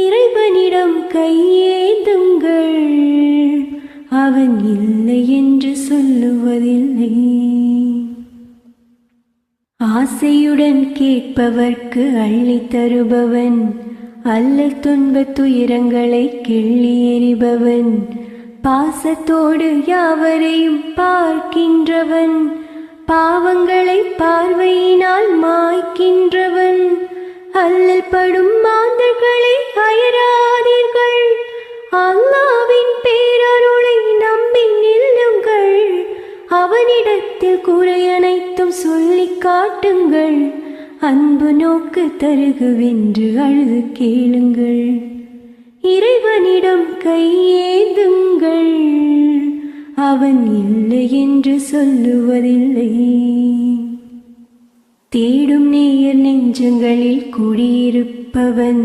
இறைவனிடம் கையேந்துங்கள், அவன் இல்லை என்று சொல்லுவதில்லை. ஆசையுடன் கேட்பவர்க்கு அள்ளி தருபவன், அல்லல் துன்பத் துயரங்களை கிள்ளி எறிபவன், பாசத்தோடு யாவரையும் பார்க்கின்றவன், பாவங்களை பார்வையினால் மாய்க்கின்றவன். அல்லல் படும் மாந்தர்களை அயராதீர்கள், அல்லாஹ்வின் பேரருளை நம்பி நில்லுங்கள். அவனிடத்தில் குறை அனைத்தும் சொல்லி காட்டுங்கள், அன்பு நோக்கு தருகுவென்று அழுது கேளுங்கள். இறைவனிடம் கையேந்துங்கள், அவன் இல்லை என்று சொல்லுவதில்லை. தேடும் நேயர் நெஞ்சங்களில் குடியிருப்பவன்,